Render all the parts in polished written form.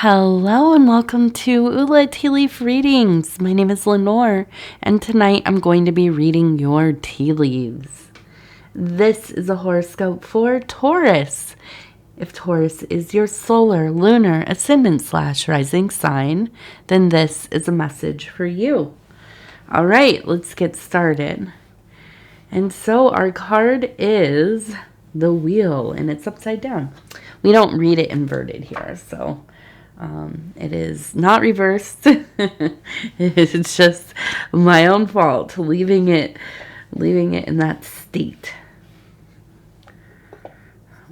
Hello and welcome to Ula Tea Leaf Readings. My name is Lenor, and tonight I'm going to be reading your tea leaves. This is a horoscope for Taurus. If Taurus is your solar, lunar, ascendant / rising sign, then this is a message for you. All right, let's get started. And so our card is the wheel, and it's upside down. We don't read it inverted here, so it is not reversed. It's just my own fault leaving it in that state.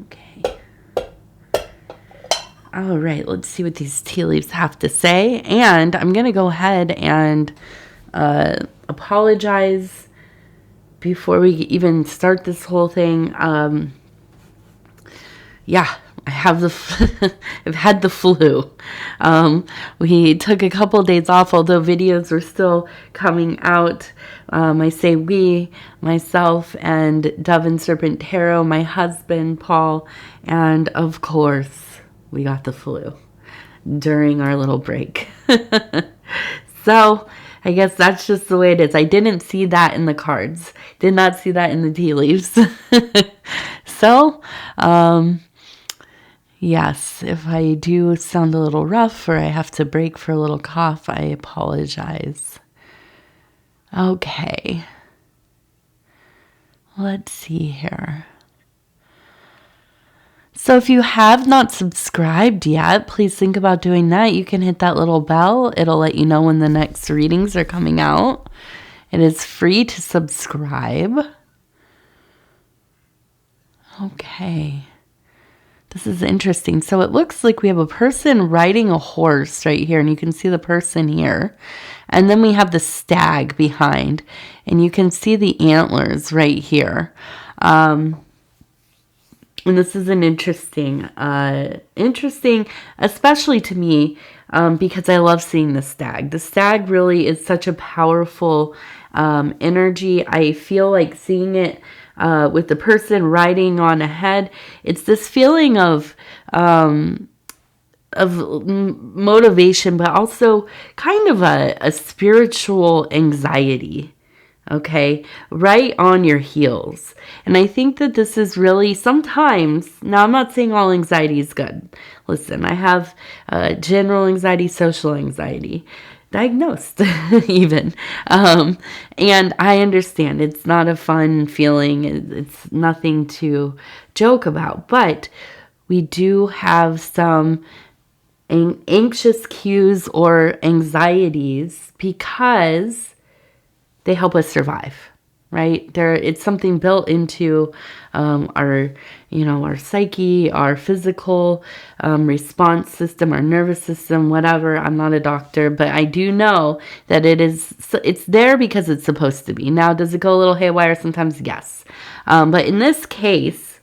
Okay. All right, let's see what these tea leaves have to say. And I'm going to go ahead and apologize before we even start this whole thing. I have I've had the flu. We took a couple of days off, although videos were still coming out. I say we, myself, and Dove and Serpent Tarot, my husband, Paul, and of course, we got the flu during our little break. So, I guess that's just the way it is. I didn't see that in the cards. Did not see that in the tea leaves. So, yes, if I do sound a little rough or I have to break for a little cough, I apologize. Okay. Let's see here. So if you have not subscribed yet, please think about doing that. You can hit that little bell. It'll let you know when the next readings are coming out. It is free to subscribe. Okay. This is interesting. So it looks like we have a person riding a horse right here, and you can see the person here. And then we have the stag behind, and you can see the antlers right here. And this is an interesting, especially to me, because I love seeing the stag. The stag really is such a powerful energy. I feel like seeing it with the person riding on ahead. It's this feeling of motivation, but also kind of a spiritual anxiety. Okay, right on your heels. And I think that this is really sometimes, now I'm not saying all anxiety is good. Listen, I have general anxiety, social anxiety, diagnosed even. And I understand it's not a fun feeling. It's nothing to joke about. But we do have some anxious cues or anxieties because they help us survive, right? It's something built into our psyche, our physical response system, our nervous system, whatever. I'm not a doctor, but I do know that it's there because it's supposed to be. Now, does it go a little haywire sometimes? Yes. But in this case,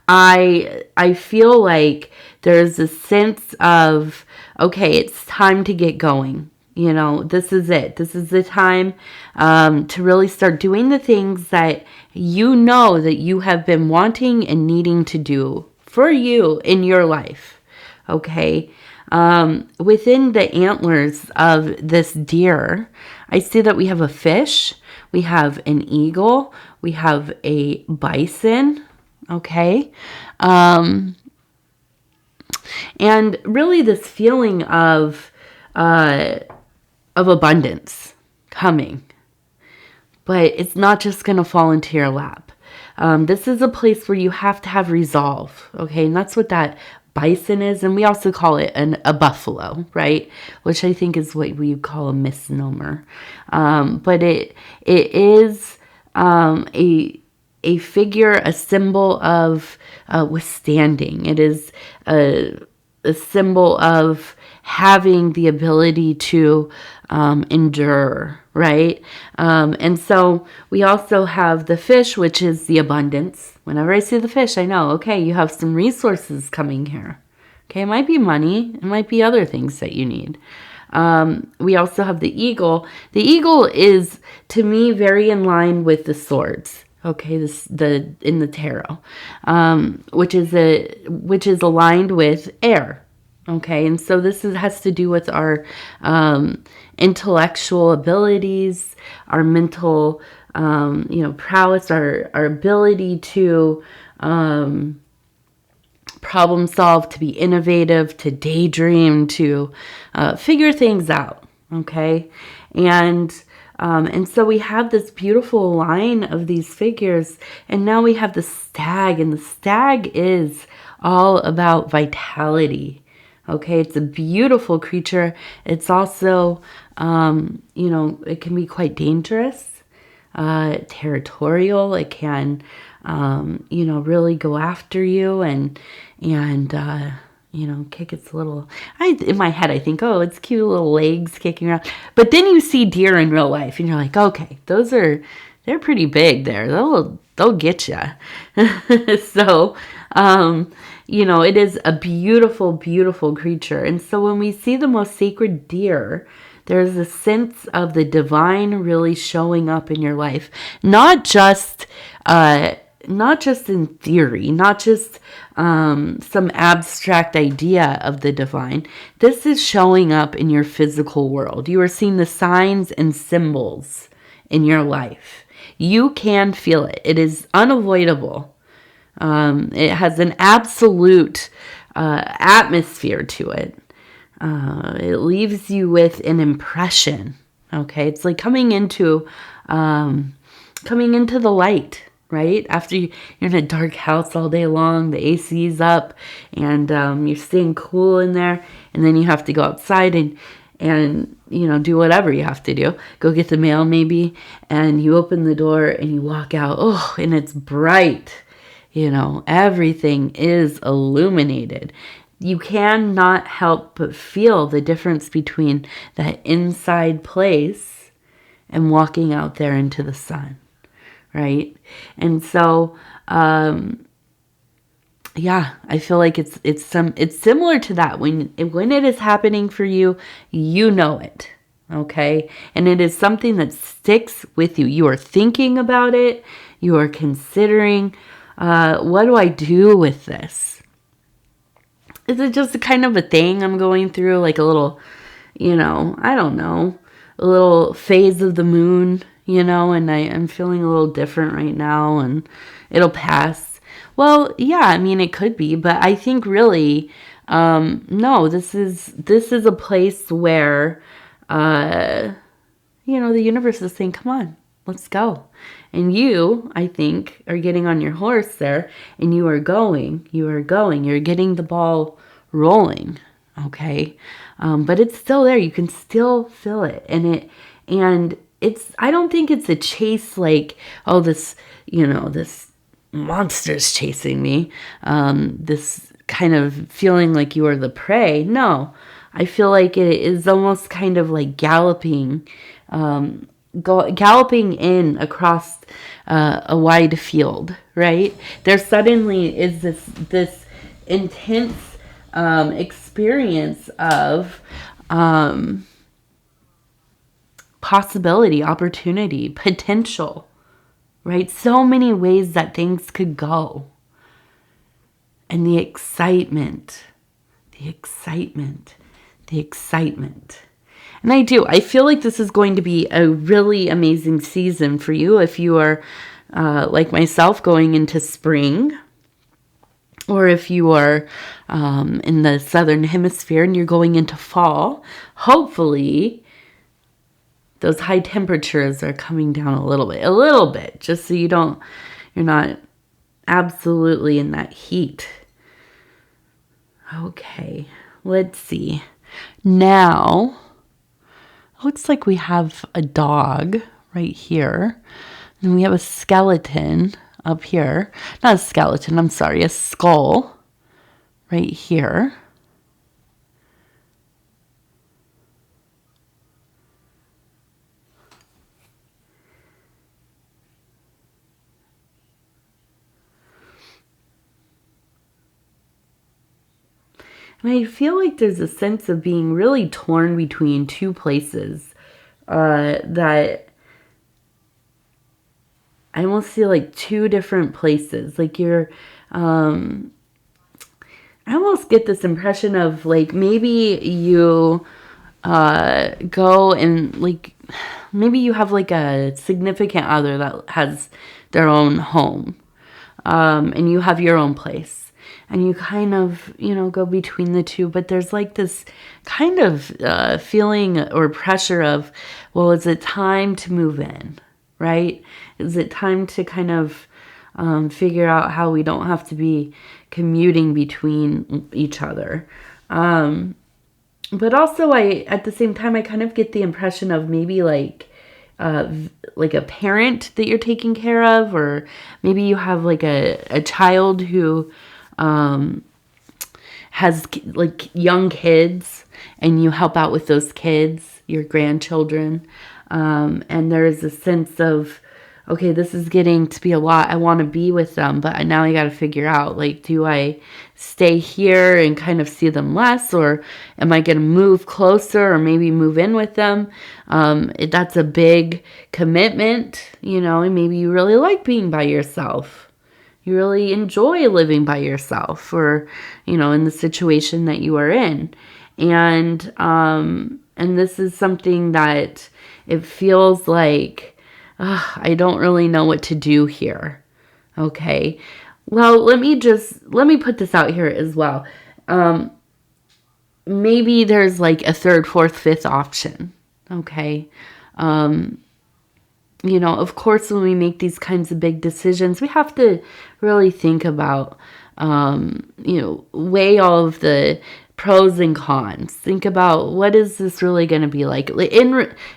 I feel like there's a sense of, okay, it's time to get going. You know, this is it. This is the time to really start doing the things that you know that you have been wanting and needing to do for you in your life. Okay. Within the antlers of this deer, I see that we have a fish, we have an eagle, we have a bison. Okay. And really this feeling of abundance coming, but it's not just going to fall into your lap. This is a place where you have to have resolve. Okay. And that's what that bison is. And we also call it a buffalo, right? Which I think is what we call a misnomer. But it is, a figure, a symbol of, withstanding. It is a symbol of having the ability to endure, right? And so we also have the fish, which is the abundance. Whenever I see the fish, I know, okay, you have some resources coming here. Okay, it might be money. It might be other things that you need. We also have the eagle. The eagle is, to me, very in line with the swords. Okay, in the tarot, which is aligned with air. Okay, and so has to do with our intellectual abilities, our mental, prowess, our ability to problem solve, to be innovative, to daydream, to figure things out. Okay, and so we have this beautiful line of these figures, and now we have the stag, and the stag is all about vitality. Okay, it's a beautiful creature. It's also, it can be quite dangerous, territorial. It can, really go after you and kick its little. In my head, I think, oh, it's cute little legs kicking around. But then you see deer in real life, and you're like, okay, they're pretty big. There, they'll get you. So, it is a beautiful, beautiful creature. And so when we see the most sacred deer, there's a sense of the divine really showing up in your life, not just in theory, not just some abstract idea of the divine. This is showing up in your physical world. You are seeing the signs and symbols in your life. You can feel it. It is unavoidable. It has an absolute atmosphere to it. It leaves you with an impression. Okay, it's like coming into the light, right? After you're in a dark house all day long, the AC's up, and you're staying cool in there, and then you have to go outside and do whatever you have to do. Go get the mail maybe, and you open the door and you walk out. Oh, and it's bright. Everything is illuminated. You cannot help but feel the difference between that inside place and walking out there into the sun, right? And so, I feel like it's similar to that. When it is happening for you, you know it, okay? And it is something that sticks with you. You are thinking about it. You are considering, what do I do with this? Is it just a kind of a thing I'm going through, like a little, I don't know, a little phase of the moon, and I'm feeling a little different right now, and it'll pass. Well, yeah, I mean, it could be, but I think really, no, this is a place where, the universe is saying, come on, let's go. And you, I think, are getting on your horse there, and you are going, you're getting the ball rolling, okay? But it's still there. You can still feel it. And I don't think it's a chase like, oh, this monster's chasing me. This kind of feeling like you are the prey. No, I feel like it is almost kind of like galloping in across a wide field, right? There suddenly is this intense experience of possibility, opportunity, potential, right? So many ways that things could go. And the excitement. And I feel like this is going to be a really amazing season for you if you are, like myself, going into spring, or if you are in the southern hemisphere and you're going into fall. Hopefully, those high temperatures are coming down a little bit, just so you're not absolutely in that heat. Okay, let's see. Now, looks like we have a dog right here, and we have a skeleton up here. Not a skeleton, I'm sorry, a skull right here. And I feel like there's a sense of being really torn between two places that I almost feel like two different places. Like you're, I almost get this impression of like maybe you go and like maybe you have like a significant other that has their own home, and you have your own place, and you kind of, you know, go between the two, but there's like this kind of feeling or pressure of, well, is it time to move in, right? Is it time to kind of figure out how we don't have to be commuting between each other? But also, at the same time, I kind of get the impression of maybe like a parent that you're taking care of, or maybe you have like a child who has like young kids, and you help out with those kids, your grandchildren. And there's a sense of, okay, this is getting to be a lot. I want to be with them, but now I got to figure out, like, do I stay here and kind of see them less, or am I going to move closer, or maybe move in with them? That's a big commitment, you know, and maybe you really like being by yourself. You really enjoy living by yourself, or, you know, in the situation that you are in. And this is something that it feels like, I don't really know what to do here. Okay. Well, let me put this out here as well. Maybe there's like a third, fourth, fifth option. Okay. You know, of course, when we make these kinds of big decisions, we have to really think about, you know, weigh all of the pros and cons. Think about, what is this really going to be like?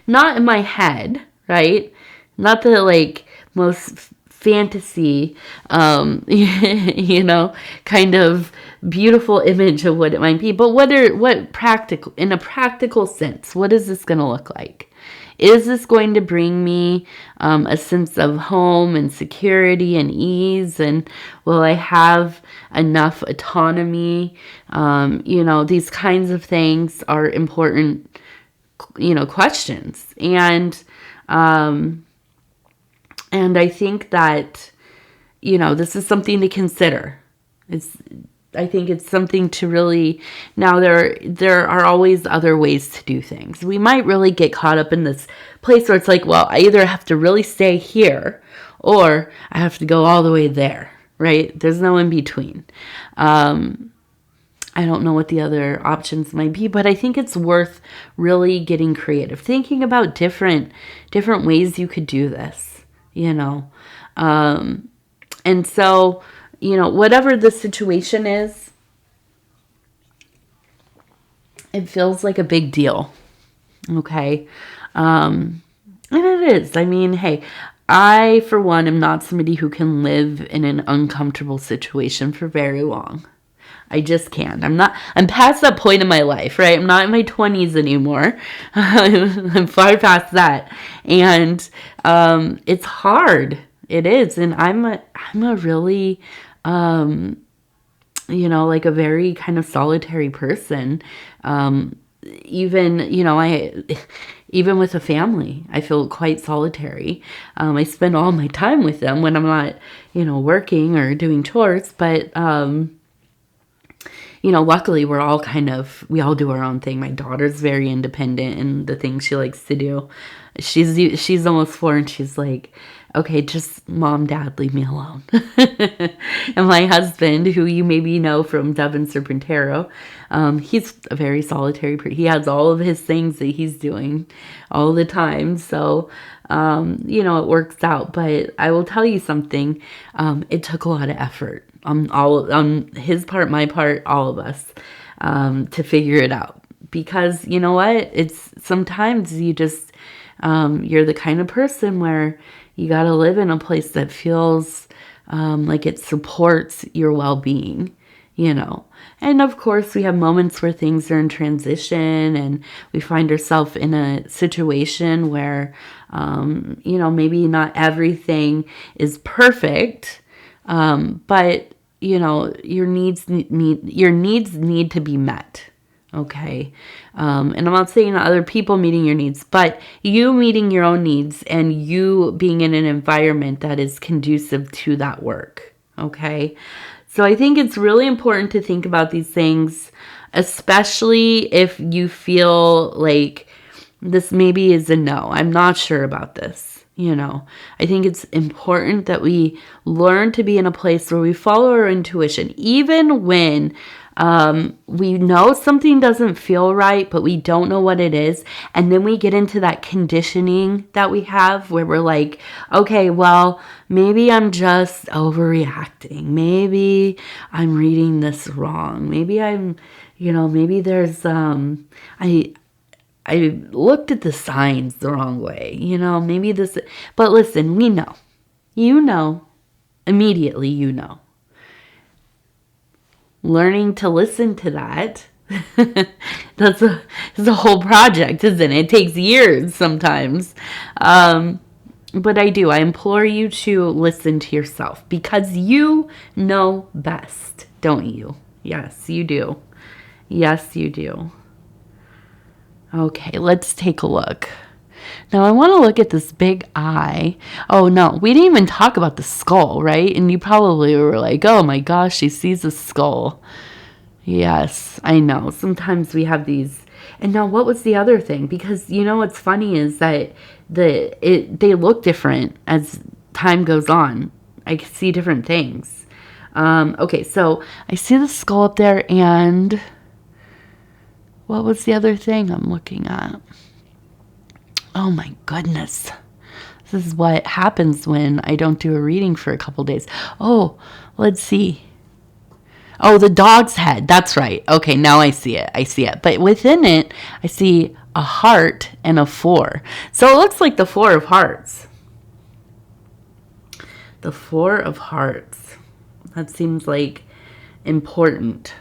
Not in my head, right? Not the like most fantasy, you know, kind of beautiful image of what it might be, but in a practical sense, what is this going to look like? Is this going to bring me a sense of home and security and ease? And will I have enough autonomy? You know, these kinds of things are important, you know, questions. And I think that, you know, this is something to consider. I think it's something to really, now there are always other ways to do things. We might really get caught up in this place where it's like, well, I either have to really stay here, or I have to go all the way there, right? There's no in between. I don't know what the other options might be, but I think it's worth really getting creative, thinking about different ways you could do this, you know. And so, you know, whatever the situation is, it feels like a big deal. Okay. And it is. I mean, hey, I, for one, am not somebody who can live in an uncomfortable situation for very long. I just can't. I'm past that point in my life, right? I'm not in my 20s anymore. I'm far past that. And it's hard. It is. And I'm a really, you know, like a very kind of solitary person. Even, you know, even with a family, I feel quite solitary. I spend all my time with them when I'm not, you know, working or doing chores, but, you know, luckily we all do our own thing. My daughter's very independent in the things she likes to do. She's almost 4, and she's like, okay, just mom, dad, leave me alone. And my husband, who you maybe know from Dove and Serpentero, he's a very solitary person. He has all of his things that he's doing all the time. So, you know, it works out. But I will tell you something. It took a lot of effort on his part, my part, all of us, to figure it out. Because you know what? It's sometimes you just, you're the kind of person where you got to live in a place that feels like it supports your well-being, you know. And of course, we have moments where things are in transition, and we find ourselves in a situation where, you know, maybe not everything is perfect, but, you know, your needs need to be met. Okay. And I'm not saying other people meeting your needs, but you meeting your own needs, and you being in an environment that is conducive to that work. Okay. So I think it's really important to think about these things, especially if you feel like this maybe is a no. I'm not sure about this. I think it's important that we learn to be in a place where we follow our intuition, even when we know something doesn't feel right, but we don't know what it is. And then we get into that conditioning that we have where we're like, okay, well, maybe I'm just overreacting. Maybe I'm reading this wrong. Maybe maybe there's, I looked at the signs the wrong way, maybe this, but listen, we know, immediately, learning to listen to that. That's a whole project, isn't it? It takes years sometimes. But I implore you to listen to yourself because you know best, don't you? Yes, you do. Yes, you do. Okay, let's take a look. Now I want to look at this big eye. Oh no, we didn't even talk about the skull, right? And you probably were like, oh my gosh, she sees a skull. Yes, I know. Sometimes we have these. And now what was the other thing? Because what's funny is that they look different as time goes on. I see different things. Okay, so I see the skull up there, and what was the other thing I'm looking at? Oh my goodness. This is what happens when I don't do a reading for a couple days. Oh, let's see. Oh, the dog's head. That's right. Okay, now I see it. But within it, I see a heart and a 4. So it looks like the 4 of hearts. The 4 of hearts. That seems like important.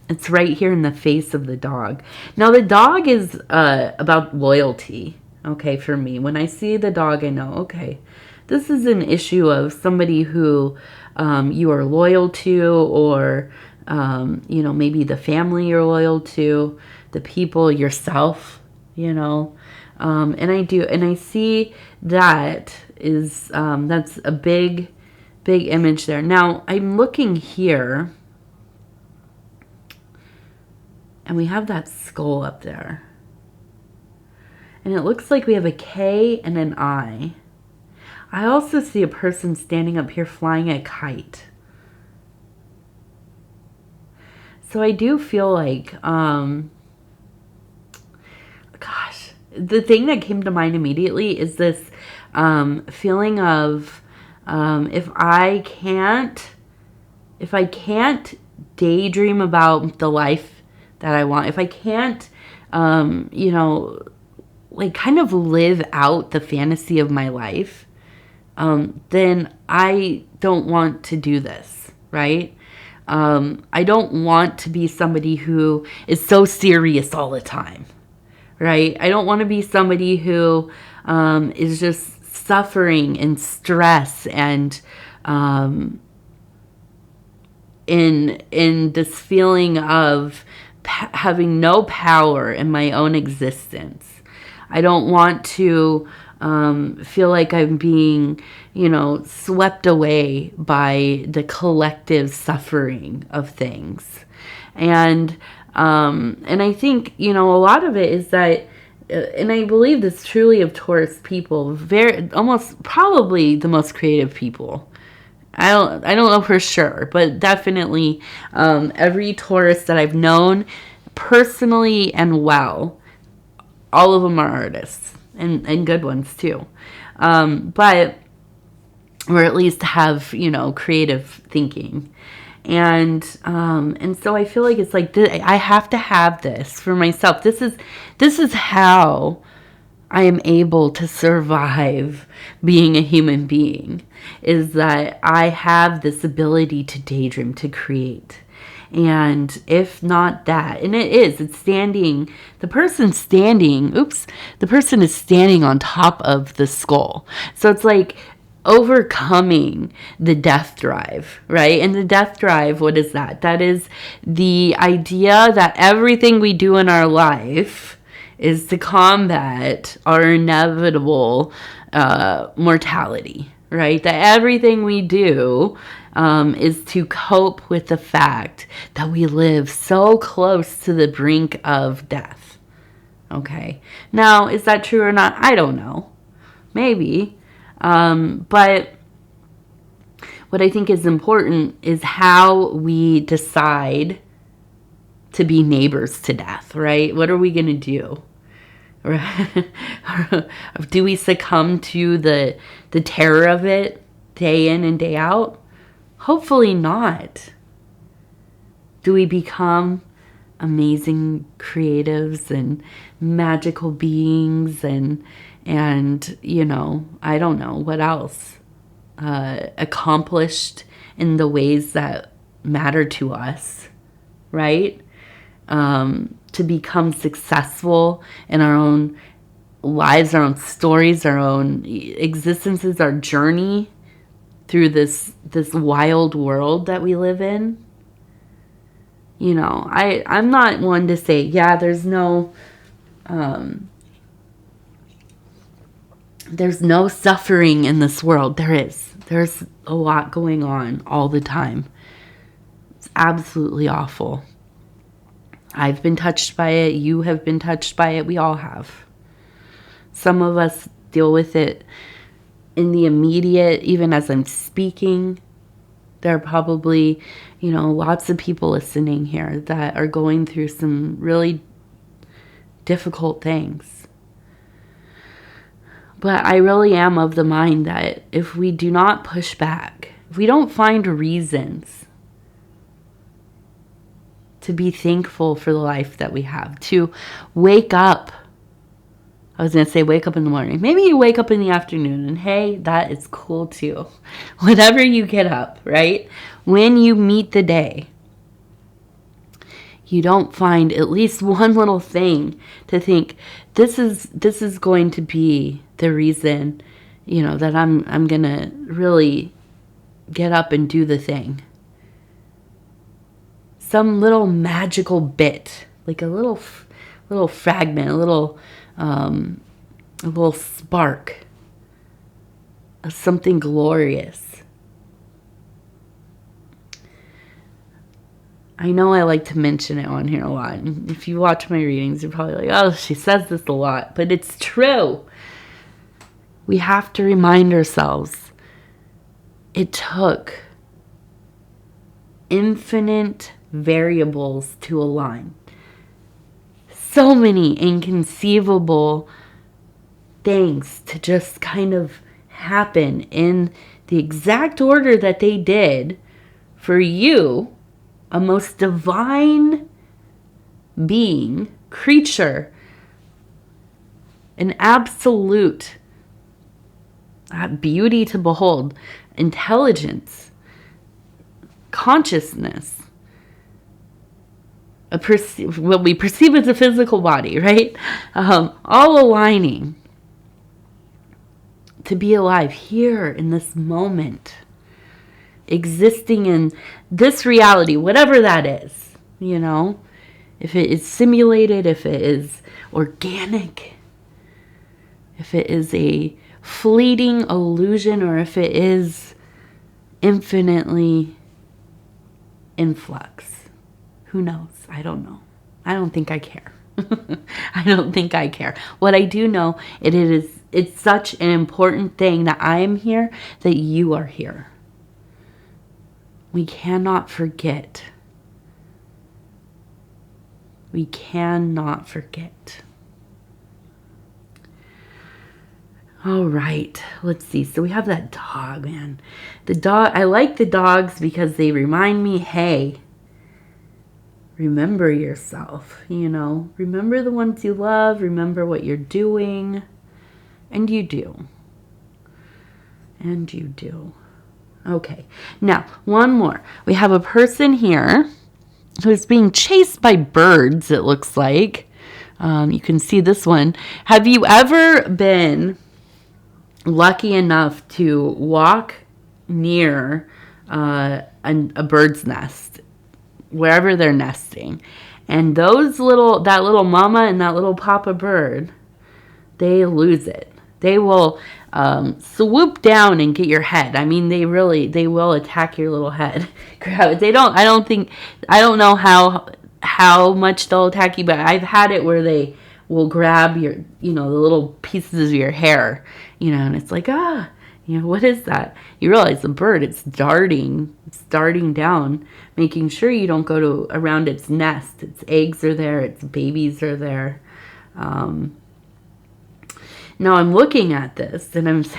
It's right here in the face of the dog. Now, the dog is about loyalty, okay, for me. When I see the dog, I know, okay, this is an issue of somebody who you are loyal to, or, maybe the family you're loyal to, the people, yourself, and I see that is, that's a big image there. Now, I'm looking here, and we have that skull up there. And it looks like we have a K and an I. I also see a person standing up here flying a kite. So I do feel like, gosh, the thing that came to mind immediately is this feeling of if I can't daydream about the life that I want, if I can't, kind of live out the fantasy of my life, then I don't want to do this, right? I don't want to be somebody who is so serious all the time, right? I don't want to be somebody who is just suffering and stress and in this feeling of having no power in my own existence. I don't want to feel like I'm being, swept away by the collective suffering of things. And I think, a lot of it is that, and I believe this truly of Taurus people, almost probably the most creative people. I don't know for sure, but definitely every Taurus that I've known personally and well, all of them are artists and good ones too. But or at least have, creative thinking. And so I feel like it's like I have to have this for myself. This is how I am able to survive being a human being, is that I have this ability to daydream, to create. And if not that, and it's standing, the person is standing on top of the skull. So it's like overcoming the death drive, right? And the death drive, what is that? That is the idea that everything we do in our life is to combat our inevitable mortality, right? That everything we do is to cope with the fact that we live so close to the brink of death. Okay. Now, is that true or not? I don't know. Maybe. But what I think is important is how we decide to be neighbors to death, right? What are we going to do? Do we succumb to the terror of it day in and day out? Hopefully not. Do we become amazing creatives and magical beings and you know, I don't know what else, accomplished in the ways that matter to us, right? To become successful in our own lives, our own stories, our own existences, our journey through this wild world that we live in. You know, I'm not one to say, yeah, there's no suffering in this world. There's a lot going on all the time. It's absolutely awful. I've been touched by it. You have been touched by it. We all have. Some of us deal with it in the immediate, even as I'm speaking. There are probably, you know, lots of people listening here that are going through some really difficult things. But I really am of the mind that if we do not push back, if we don't find reasons to be thankful for the life that we have, to wake up. I was going to say wake up in the morning. Maybe you wake up in the afternoon, and hey, that is cool too. Whenever you get up, right? When you meet the day, you don't find at least one little thing to think, this is going to be the reason, you know, that I'm going to really get up and do the thing. Some little magical bit, like a little fragment, a little spark of something glorious. I know I like to mention it on here a lot. And if you watch my readings, you're probably like, oh, she says this a lot. But it's true. We have to remind ourselves it took infinite variables to align. So many inconceivable things to just kind of happen in the exact order that they did for you, a most divine being, creature, an absolute beauty to behold, intelligence, consciousness, what we perceive as a physical body, right? All aligning to be alive here in this moment, existing in this reality, whatever that is, you know, if it is simulated, if it is organic, if it is a fleeting illusion, or if it is infinitely in flux. Who knows? I don't know. I don't think I care. I don't think I care. What I do know, it's such an important thing that I am here, that you are here. We cannot forget. We cannot forget. All right, let's see. So we have that dog, man. The dog, I like the dogs because they remind me, hey, remember yourself, you know. Remember the ones you love. Remember what you're doing. And you do. And you do. Okay, now, one more. We have a person here who's being chased by birds, it looks like. You can see this one. Have you ever been lucky enough to walk near a bird's nest, wherever they're nesting, and that little mama and that little papa bird, they lose it. They will swoop down and get your head. I mean, they will attack your little head. Grab it. I don't know how much they'll attack you, but I've had it where they will grab your, the little pieces of your hair, and it's like, what is that? You realize the bird, it's darting down, making sure you don't go around its nest. Its eggs are there, its babies are there. Now I'm looking at this and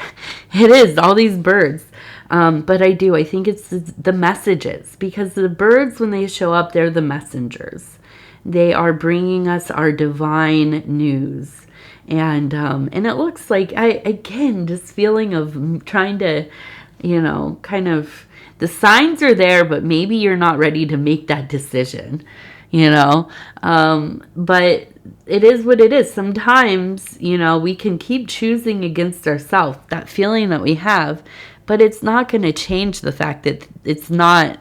it is all these birds. But I think it's the messages, because the birds, when they show up, they're the messengers. They are bringing us our divine news. And it looks like, this feeling of trying to, kind of, the signs are there, but maybe you're not ready to make that decision, but it is what it is. Sometimes, we can keep choosing against ourselves, that feeling that we have, but it's not going to change the fact that it's not,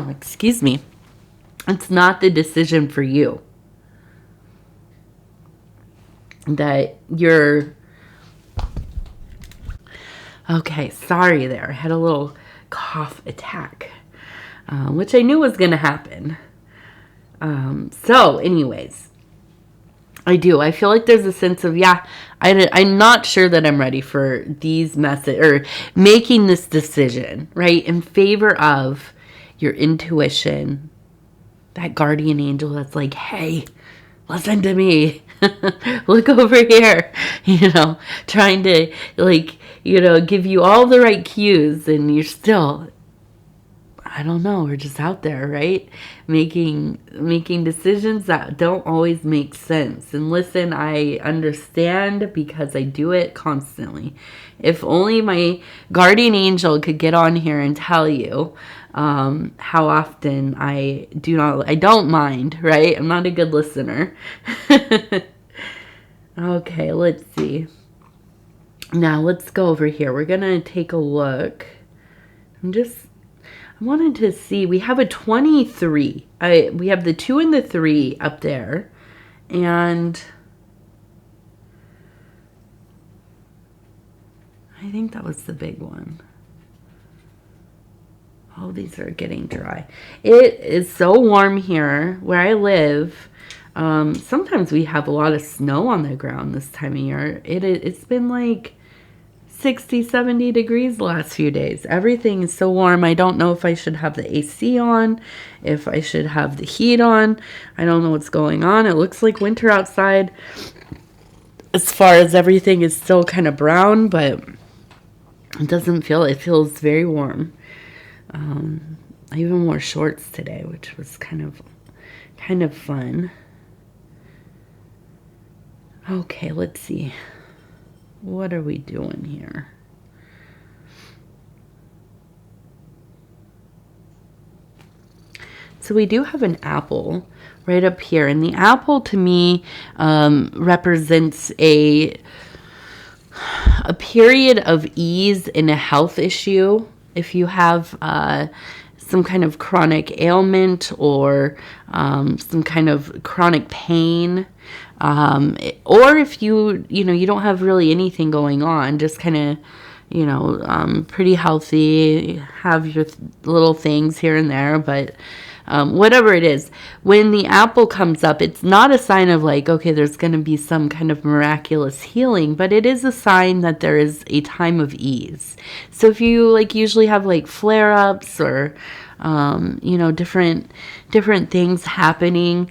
excuse me, it's not the decision for you. That you're, okay, sorry there. I had a little cough attack, which I knew was going to happen. So anyways, I feel like there's a sense of, I'm not sure that I'm ready for these or making this decision, right? In favor of your intuition, that guardian angel that's like, hey, listen to me. Look over here, trying to give you all the right cues, and you're still, I don't know, we're just out there, right? Making decisions that don't always make sense. And listen, I understand, because I do it constantly. If only my guardian angel could get on here and tell you how often I don't mind, right? I'm not a good listener. Okay, let's see. Now let's go over here. We're gonna take a look. I wanted to see, we have a 23. We have the 2 and the 3 up there. And I think that was the big one. Oh, these are getting dry. It is so warm here where I live. Sometimes we have a lot of snow on the ground this time of year. It's been like 60, 70 degrees the last few days. Everything is so warm. I don't know if I should have the AC on, if I should have the heat on. I don't know what's going on. It looks like winter outside. As far as everything is still kind of brown, but it feels very warm. I even wore shorts today, which was kind of fun. Okay, let's see. What are we doing here? So we do have an apple right up here. And the apple, to me, represents a period of ease in a health issue. If you have some kind of chronic ailment or some kind of chronic pain, or if you don't have really anything going on, just kind of, pretty healthy, have your little things here and there, but whatever it is, when the apple comes up, it's not a sign of like, okay, there's going to be some kind of miraculous healing, but it is a sign that there is a time of ease. So if you usually have flare-ups or, different things happening,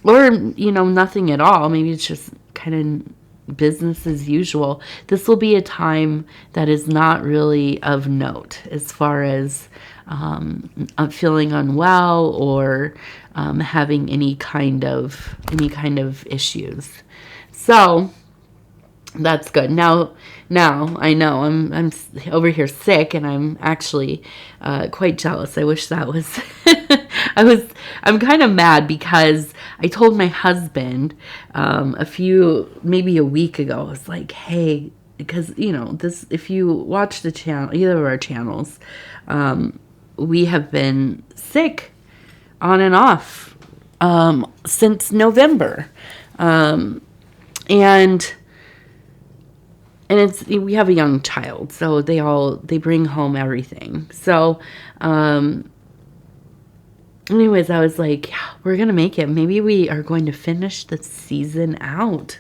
or, nothing at all, maybe it's just kind of business as usual, this will be a time that is not really of note as far as feeling unwell or having any kind of issues. So that's good. Now I know I'm over here sick, and I'm actually quite jealous. I wish that was I'm kind of mad because I told my husband maybe a week ago, I was like, hey, because this, if you watch the channel, either of our channels, we have been sick on and off since November. And we have a young child, so they bring home everything. So, anyways, I was like, yeah, we're going to make it. Maybe we are going to finish the season out.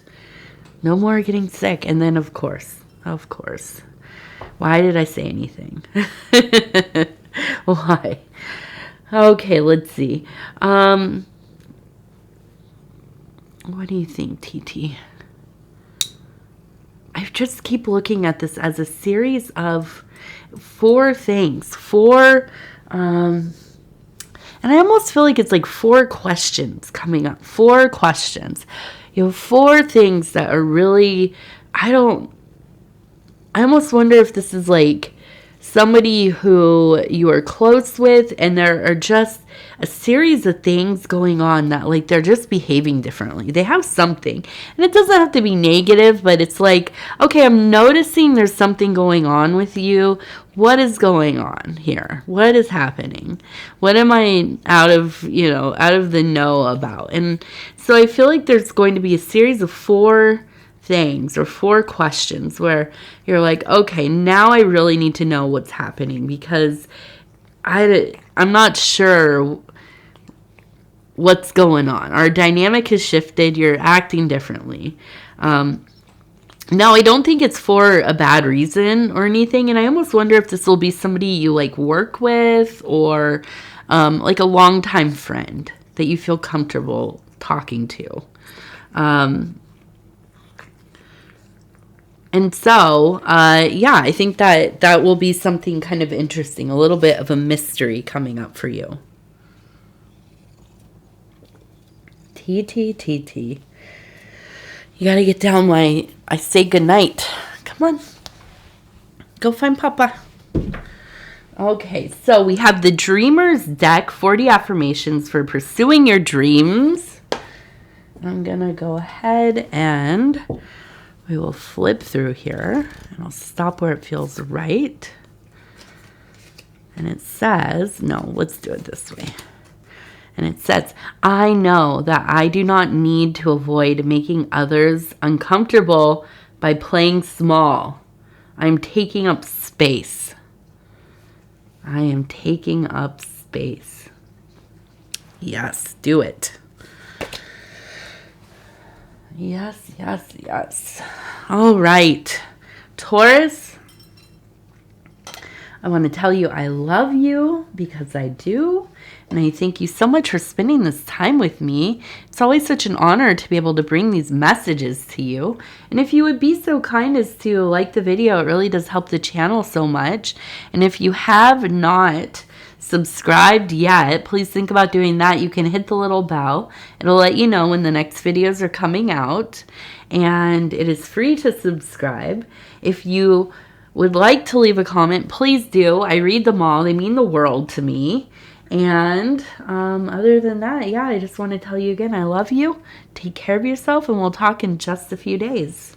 No more getting sick. And then, of course, why did I say anything? Why? Okay, let's see. What do you think, TT? I just keep looking at this as a series of 4 things. And I almost feel like it's like 4 questions coming up. 4 questions. You have 4 things that are really, I almost wonder if this is like somebody who you are close with, and there are just a series of things going on that like they're just behaving differently. They have something, and it doesn't have to be negative, but it's like, okay, I'm noticing there's something going on with you. What is going on here? What is happening? What am I out of the know about? And so I feel like there's going to be a series of 4 things or 4 questions where you're like, okay, now I really need to know what's happening, because I'm not sure what's going on. Our dynamic has shifted. You're acting differently. Now, I don't think it's for a bad reason or anything, and I almost wonder if this will be somebody you like work with, or like a longtime friend that you feel comfortable talking to. And so, yeah, I think that will be something kind of interesting, a little bit of a mystery coming up for you. TT. You got to get down when I say goodnight. Come on. Go find Papa. Okay, so we have the Dreamer's deck, 40 affirmations for pursuing your dreams. I'm going to go ahead and we will flip through here, and I'll stop where it feels right. And it says, no, let's do it this way. And it says, I know that I do not need to avoid making others uncomfortable by playing small. I'm taking up space. I am taking up space. Yes, do it. Yes. All right, Taurus, I want to tell you I love you, because I do. And I thank you so much for spending this time with me. It's always such an honor to be able to bring these messages to you. And if you would be so kind as to like the video, it really does help the channel so much. And if you have not subscribed yet, please think about doing that. You can hit the little bell. It'll let you know when the next videos are coming out. And it is free to subscribe. If you would like to leave a comment, please do. I read them all. They mean the world to me. And other than that, yeah, I just want to tell you again, I love you. Take care of yourself, and we'll talk in just a few days.